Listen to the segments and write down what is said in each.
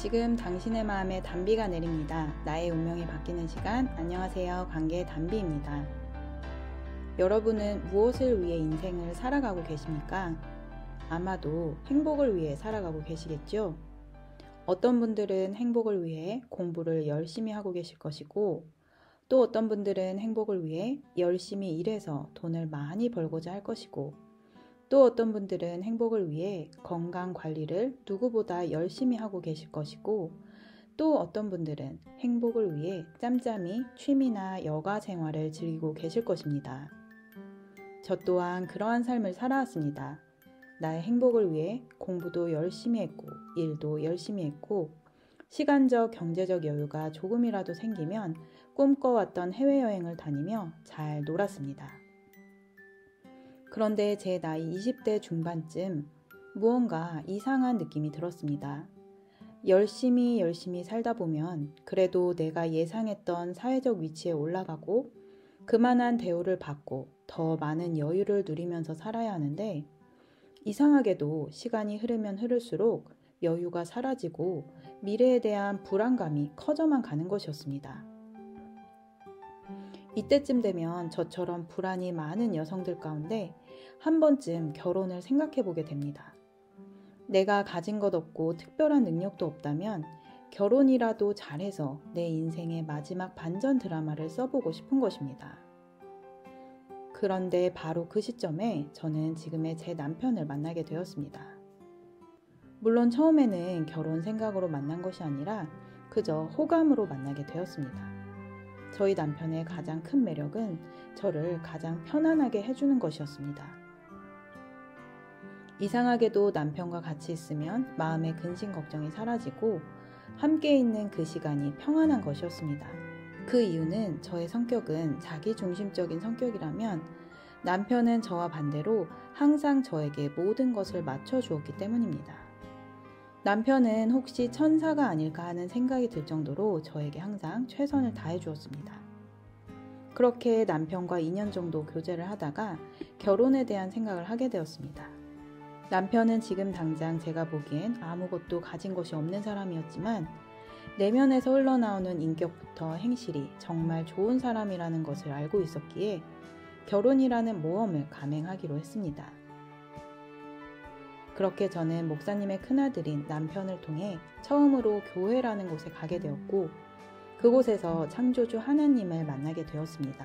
지금 당신의 마음에 단비가 내립니다. 나의 운명이 바뀌는 시간. 안녕하세요. 관계 단비입니다. 여러분은 무엇을 위해 인생을 살아가고 계십니까? 아마도 행복을 위해 살아가고 계시겠죠? 어떤 분들은 행복을 위해 공부를 열심히 하고 계실 것이고, 또 어떤 분들은 행복을 위해 열심히 일해서 돈을 많이 벌고자 할 것이고, 또 어떤 분들은 행복을 위해 건강 관리를 누구보다 열심히 하고 계실 것이고, 또 어떤 분들은 행복을 위해 짬짬이 취미나 여가 생활을 즐기고 계실 것입니다. 저 또한 그러한 삶을 살아왔습니다. 나의 행복을 위해 공부도 열심히 했고, 일도 열심히 했고, 시간적, 경제적 여유가 조금이라도 생기면 꿈꿔왔던 해외여행을 다니며 잘 놀았습니다. 그런데 제 나이 20대 중반쯤 무언가 이상한 느낌이 들었습니다. 열심히 살다 보면 그래도 내가 예상했던 사회적 위치에 올라가고 그만한 대우를 받고 더 많은 여유를 누리면서 살아야 하는데, 이상하게도 시간이 흐르면 흐를수록 여유가 사라지고 미래에 대한 불안감이 커져만 가는 것이었습니다. 이때쯤 되면 저처럼 불안이 많은 여성들 가운데 한 번쯤 결혼을 생각해 보게 됩니다. 내가 가진 것 없고 특별한 능력도 없다면 결혼이라도 잘해서 내 인생의 마지막 반전 드라마를 써보고 싶은 것입니다. 그런데 바로 그 시점에 저는 지금의 제 남편을 만나게 되었습니다. 물론 처음에는 결혼 생각으로 만난 것이 아니라 그저 호감으로 만나게 되었습니다. 저희 남편의 가장 큰 매력은 저를 가장 편안하게 해주는 것이었습니다. 이상하게도 남편과 같이 있으면 마음의 근심 걱정이 사라지고 함께 있는 그 시간이 평안한 것이었습니다. 그 이유는 저의 성격은 자기중심적인 성격이라면 남편은 저와 반대로 항상 저에게 모든 것을 맞춰주었기 때문입니다. 남편은 혹시 천사가 아닐까 하는 생각이 들 정도로 저에게 항상 최선을 다해 주었습니다. 그렇게 남편과 2년 정도 교제를 하다가 결혼에 대한 생각을 하게 되었습니다. 남편은 지금 당장 제가 보기엔 아무것도 가진 것이 없는 사람이었지만 내면에서 흘러나오는 인격부터 행실이 정말 좋은 사람이라는 것을 알고 있었기에 결혼이라는 모험을 감행하기로 했습니다. 그렇게 저는 목사님의 큰아들인 남편을 통해 처음으로 교회라는 곳에 가게 되었고, 그곳에서 창조주 하나님을 만나게 되었습니다.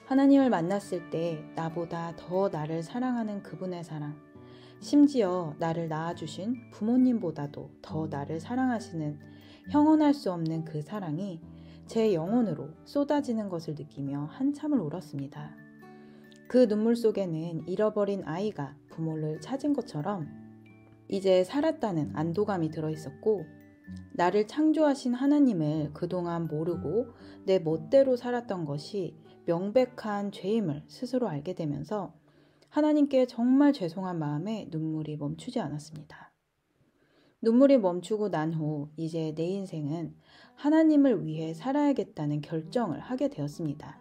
하나님을 만났을 때 나보다 더 나를 사랑하는 그분의 사랑, 심지어 나를 낳아주신 부모님보다도 더 나를 사랑하시는 형언할 수 없는 그 사랑이 제 영혼으로 쏟아지는 것을 느끼며 한참을 울었습니다. 그 눈물 속에는 잃어버린 아이가 부모를 찾은 것처럼 이제 살았다는 안도감이 들어있었고, 나를 창조하신 하나님을 그동안 모르고 내 멋대로 살았던 것이 명백한 죄임을 스스로 알게 되면서 하나님께 정말 죄송한 마음에 눈물이 멈추지 않았습니다. 눈물이 멈추고 난 후 이제 내 인생은 하나님을 위해 살아야겠다는 결정을 하게 되었습니다.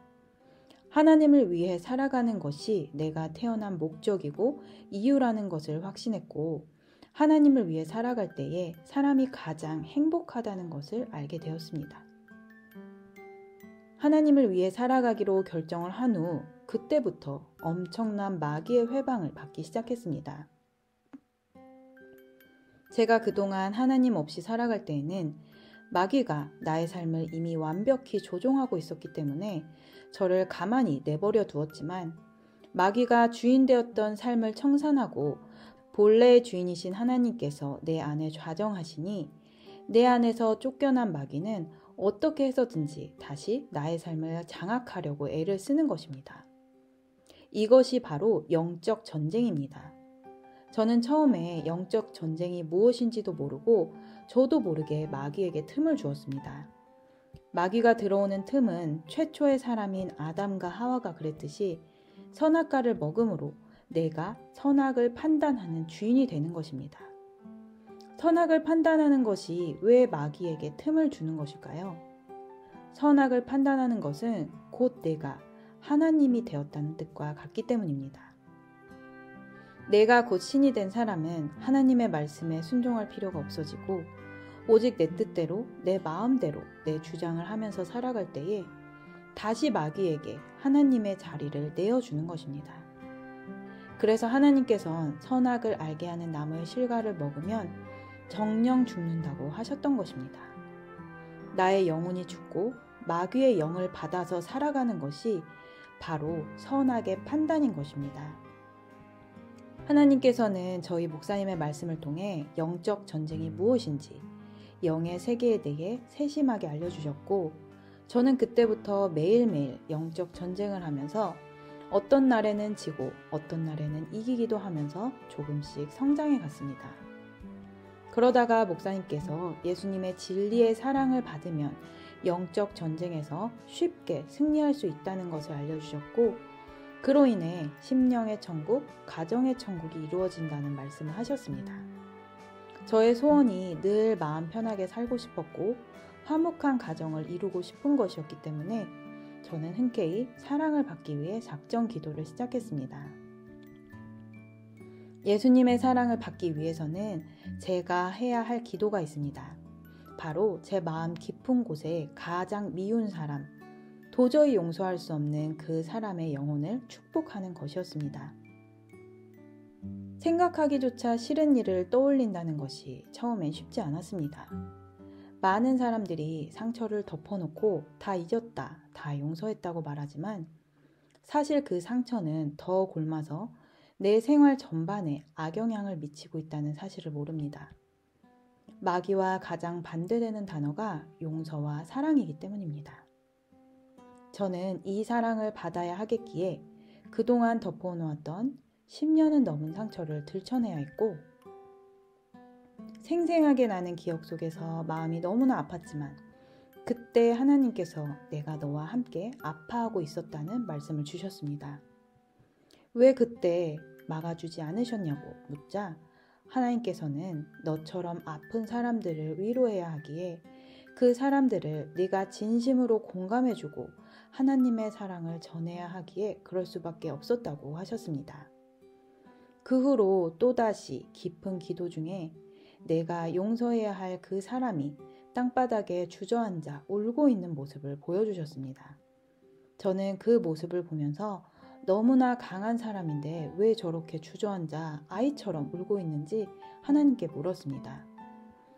하나님을 위해 살아가는 것이 내가 태어난 목적이고 이유라는 것을 확신했고, 하나님을 위해 살아갈 때에 사람이 가장 행복하다는 것을 알게 되었습니다. 하나님을 위해 살아가기로 결정을 한 후 그때부터 엄청난 마귀의 회방을 받기 시작했습니다. 제가 그동안 하나님 없이 살아갈 때에는 마귀가 나의 삶을 이미 완벽히 조종하고 있었기 때문에 저를 가만히 내버려 두었지만, 마귀가 주인 되었던 삶을 청산하고 본래의 주인이신 하나님께서 내 안에 좌정하시니 내 안에서 쫓겨난 마귀는 어떻게 해서든지 다시 나의 삶을 장악하려고 애를 쓰는 것입니다. 이것이 바로 영적 전쟁입니다. 저는 처음에 영적 전쟁이 무엇인지도 모르고 저도 모르게 마귀에게 틈을 주었습니다. 마귀가 들어오는 틈은 최초의 사람인 아담과 하와가 그랬듯이 선악과를 먹음으로 내가 선악을 판단하는 주인이 되는 것입니다. 선악을 판단하는 것이 왜 마귀에게 틈을 주는 것일까요? 선악을 판단하는 것은 곧 내가 하나님이 되었다는 뜻과 같기 때문입니다. 내가 곧 신이 된 사람은 하나님의 말씀에 순종할 필요가 없어지고 오직 내 뜻대로, 내 마음대로 내 주장을 하면서 살아갈 때에 다시 마귀에게 하나님의 자리를 내어주는 것입니다. 그래서 하나님께서는 선악을 알게 하는 나무의 실과를 먹으면 정령 죽는다고 하셨던 것입니다. 나의 영혼이 죽고 마귀의 영을 받아서 살아가는 것이 바로 선악의 판단인 것입니다. 하나님께서는 저희 목사님의 말씀을 통해 영적 전쟁이 무엇인지 영의 세계에 대해 세심하게 알려주셨고, 저는 그때부터 매일매일 영적 전쟁을 하면서 어떤 날에는 지고 어떤 날에는 이기기도 하면서 조금씩 성장해 갔습니다. 그러다가 목사님께서 예수님의 진리의 사랑을 받으면 영적 전쟁에서 쉽게 승리할 수 있다는 것을 알려주셨고, 그로 인해 심령의 천국, 가정의 천국이 이루어진다는 말씀을 하셨습니다. 저의 소원이 늘 마음 편하게 살고 싶었고 화목한 가정을 이루고 싶은 것이었기 때문에 저는 흔쾌히 사랑을 받기 위해 작정 기도를 시작했습니다. 예수님의 사랑을 받기 위해서는 제가 해야 할 기도가 있습니다. 바로 제 마음 깊은 곳에 가장 미운 사람, 도저히 용서할 수 없는 그 사람의 영혼을 축복하는 것이었습니다. 생각하기조차 싫은 일을 떠올린다는 것이 처음엔 쉽지 않았습니다. 많은 사람들이 상처를 덮어놓고 다 잊었다, 다 용서했다고 말하지만 사실 그 상처는 더 곪아서 내 생활 전반에 악영향을 미치고 있다는 사실을 모릅니다. 마귀와 가장 반대되는 단어가 용서와 사랑이기 때문입니다. 저는 이 사랑을 받아야 하겠기에 그동안 덮어놓았던 10년은 넘은 상처를 들춰내야 했고, 생생하게 나는 기억 속에서 마음이 너무나 아팠지만 그때 하나님께서 내가 너와 함께 아파하고 있었다는 말씀을 주셨습니다. 왜 그때 막아주지 않으셨냐고 묻자 하나님께서는 너처럼 아픈 사람들을 위로해야 하기에 그 사람들을 네가 진심으로 공감해주고 하나님의 사랑을 전해야 하기에 그럴 수밖에 없었다고 하셨습니다. 그 후로 또다시 깊은 기도 중에 내가 용서해야 할 그 사람이 땅바닥에 주저앉아 울고 있는 모습을 보여주셨습니다. 저는 그 모습을 보면서 너무나 강한 사람인데 왜 저렇게 주저앉아 아이처럼 울고 있는지 하나님께 물었습니다.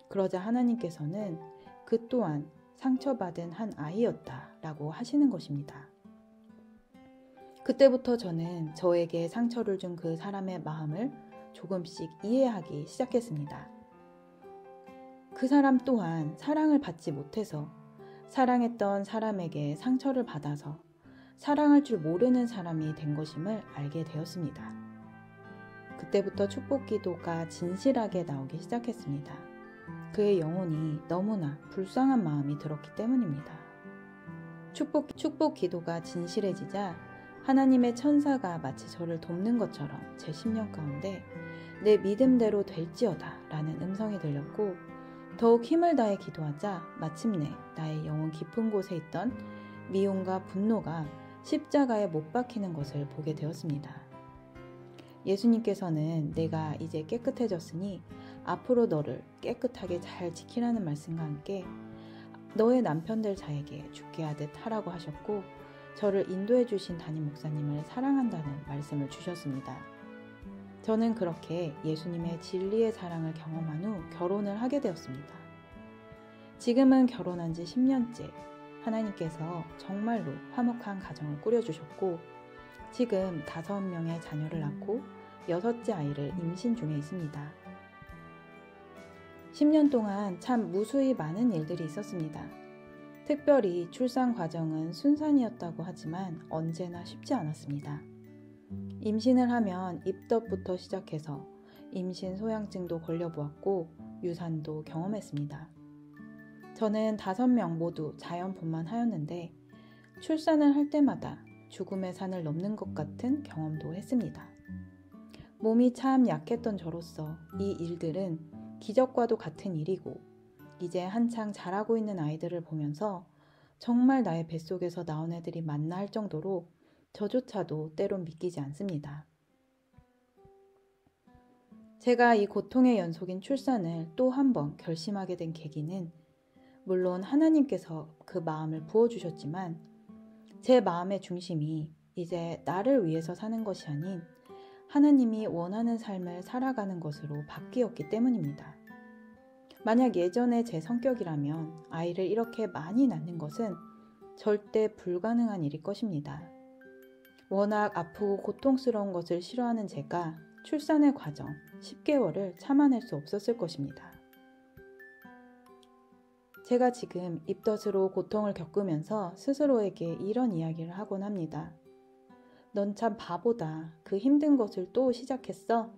그러자 하나님께서는 그 또한 상처받은 한 아이였다라고 하시는 것입니다. 그때부터 저는 저에게 상처를 준 그 사람의 마음을 조금씩 이해하기 시작했습니다. 그 사람 또한 사랑을 받지 못해서 사랑했던 사람에게 상처를 받아서 사랑할 줄 모르는 사람이 된 것임을 알게 되었습니다. 그때부터 축복 기도가 진실하게 나오기 시작했습니다. 그의 영혼이 너무나 불쌍한 마음이 들었기 때문입니다. 축복 기도가 진실해지자 하나님의 천사가 마치 저를 돕는 것처럼 제 심령 가운데 내 믿음대로 될지어다 라는 음성이 들렸고, 더욱 힘을 다해 기도하자 마침내 나의 영혼 깊은 곳에 있던 미움과 분노가 십자가에 못 박히는 것을 보게 되었습니다. 예수님께서는 내가 이제 깨끗해졌으니 앞으로 너를 깨끗하게 잘 지키라는 말씀과 함께 너의 남편 될 자에게 죽게 하듯 하라고 하셨고, 저를 인도해 주신 담임 목사님을 사랑한다는 말씀을 주셨습니다. 저는 그렇게 예수님의 진리의 사랑을 경험한 후 결혼을 하게 되었습니다. 지금은 결혼한 지 10년째 하나님께서 정말로 화목한 가정을 꾸려주셨고, 지금 5명의 자녀를 낳고 6째 아이를 임신 중에 있습니다. 10년 동안 참 무수히 많은 일들이 있었습니다. 특별히 출산 과정은 순산이었다고 하지만 언제나 쉽지 않았습니다. 임신을 하면 입덧부터 시작해서 임신 소양증도 걸려보았고 유산도 경험했습니다. 저는 5명 모두 자연분만 하였는데 출산을 할 때마다 죽음의 산을 넘는 것 같은 경험도 했습니다. 몸이 참 약했던 저로서 이 일들은 기적과도 같은 일이고, 이제 한창 자라고 있는 아이들을 보면서 정말 나의 뱃속에서 나온 애들이 맞나 할 정도로 저조차도 때론 믿기지 않습니다. 제가 이 고통의 연속인 출산을 또 한 번 결심하게 된 계기는 물론 하나님께서 그 마음을 부어주셨지만 제 마음의 중심이 이제 나를 위해서 사는 것이 아닌 하나님이 원하는 삶을 살아가는 것으로 바뀌었기 때문입니다. 만약 예전에 제 성격이라면 아이를 이렇게 많이 낳는 것은 절대 불가능한 일일 것입니다. 워낙 아프고 고통스러운 것을 싫어하는 제가 출산의 과정 10개월을 참아낼 수 없었을 것입니다. 제가 지금 입덧으로 고통을 겪으면서 스스로에게 이런 이야기를 하곤 합니다. 넌 참 바보다. 그 힘든 것을 또 시작했어?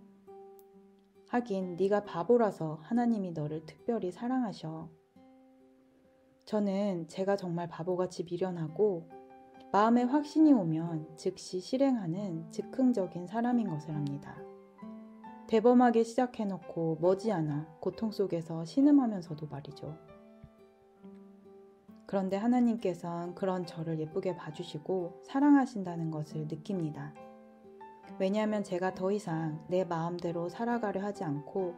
하긴 네가 바보라서 하나님이 너를 특별히 사랑하셔. 저는 제가 정말 바보같이 미련하고 마음에 확신이 오면 즉시 실행하는 즉흥적인 사람인 것을 압니다. 대범하게 시작해놓고 머지않아 고통 속에서 신음하면서도 말이죠. 그런데 하나님께서는 그런 저를 예쁘게 봐주시고 사랑하신다는 것을 느낍니다. 왜냐하면 제가 더 이상 내 마음대로 살아가려 하지 않고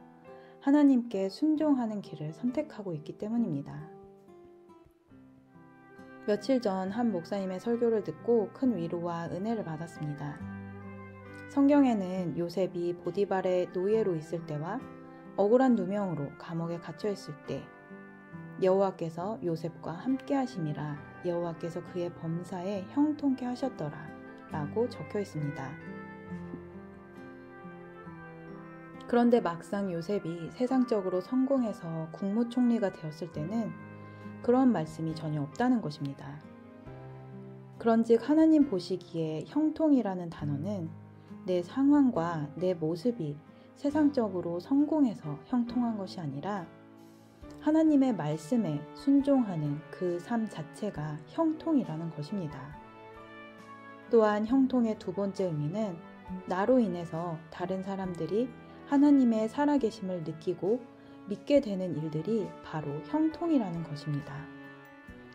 하나님께 순종하는 길을 선택하고 있기 때문입니다. 며칠 전 한 목사님의 설교를 듣고 큰 위로와 은혜를 받았습니다. 성경에는 요셉이 보디발의 노예로 있을 때와 억울한 누명으로 감옥에 갇혀 있을 때 여호와께서 요셉과 함께 하심이라 여호와께서 그의 범사에 형통케 하셨더라 라고 적혀 있습니다. 그런데 막상 요셉이 세상적으로 성공해서 국무총리가 되었을 때는 그런 말씀이 전혀 없다는 것입니다. 그런즉 하나님 보시기에 형통이라는 단어는 내 상황과 내 모습이 세상적으로 성공해서 형통한 것이 아니라 하나님의 말씀에 순종하는 그 삶 자체가 형통이라는 것입니다. 또한 형통의 두 번째 의미는 나로 인해서 다른 사람들이 하나님의 살아계심을 느끼고 믿게 되는 일들이 바로 형통이라는 것입니다.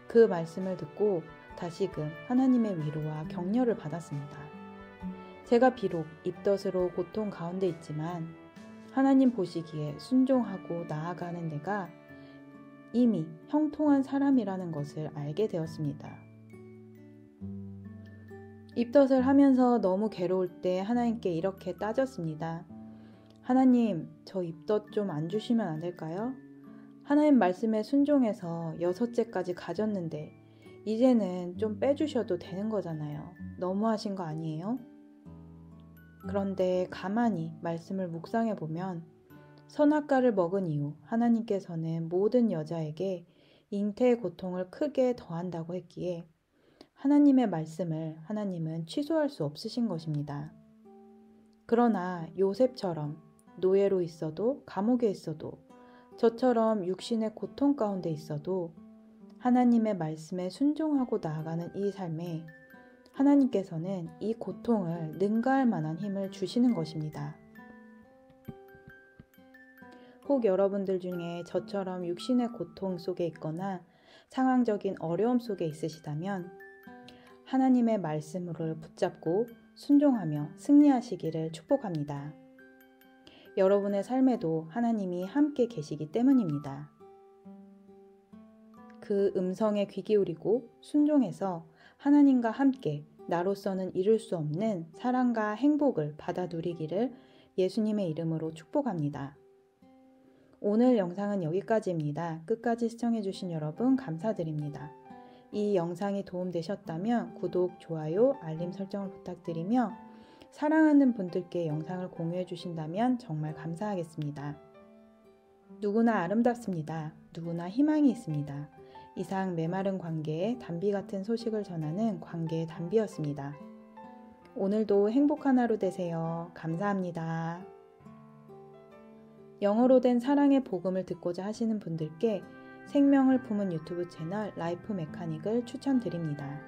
그 말씀을 듣고 다시금 하나님의 위로와 격려를 받았습니다. 제가 비록 입덧으로 고통 가운데 있지만 하나님 보시기에 순종하고 나아가는 내가 이미 형통한 사람이라는 것을 알게 되었습니다. 입덧을 하면서 너무 괴로울 때 하나님께 이렇게 따졌습니다. 하나님, 저 입덧 좀 안 주시면 안 될까요? 하나님 말씀에 순종해서 6째까지 가졌는데 이제는 좀 빼주셔도 되는 거잖아요. 너무하신 거 아니에요? 그런데 가만히 말씀을 묵상해 보면 선악과를 먹은 이후 하나님께서는 모든 여자에게 잉태의 고통을 크게 더한다고 했기에 하나님의 말씀을 하나님은 취소할 수 없으신 것입니다. 그러나 요셉처럼 노예로 있어도 감옥에 있어도 저처럼 육신의 고통 가운데 있어도 하나님의 말씀에 순종하고 나아가는 이 삶에 하나님께서는 이 고통을 능가할 만한 힘을 주시는 것입니다. 혹 여러분들 중에 저처럼 육신의 고통 속에 있거나 상황적인 어려움 속에 있으시다면 하나님의 말씀을 붙잡고 순종하며 승리하시기를 축복합니다. 여러분의 삶에도 하나님이 함께 계시기 때문입니다. 그 음성에 귀 기울이고 순종해서 하나님과 함께 나로서는 이룰 수 없는 사랑과 행복을 받아 누리기를 예수님의 이름으로 축복합니다. 오늘 영상은 여기까지입니다. 끝까지 시청해주신 여러분 감사드립니다. 이 영상이 도움되셨다면 구독, 좋아요, 알림 설정을 부탁드리며 사랑하는 분들께 영상을 공유해 주신다면 정말 감사하겠습니다. 누구나 아름답습니다. 누구나 희망이 있습니다. 이상 메마른 관계에 담비 같은 소식을 전하는 관계의 담비였습니다. 오늘도 행복한 하루 되세요. 감사합니다. 영어로 된 사랑의 복음을 듣고자 하시는 분들께 생명을 품은 유튜브 채널 라이프 메카닉을 추천드립니다.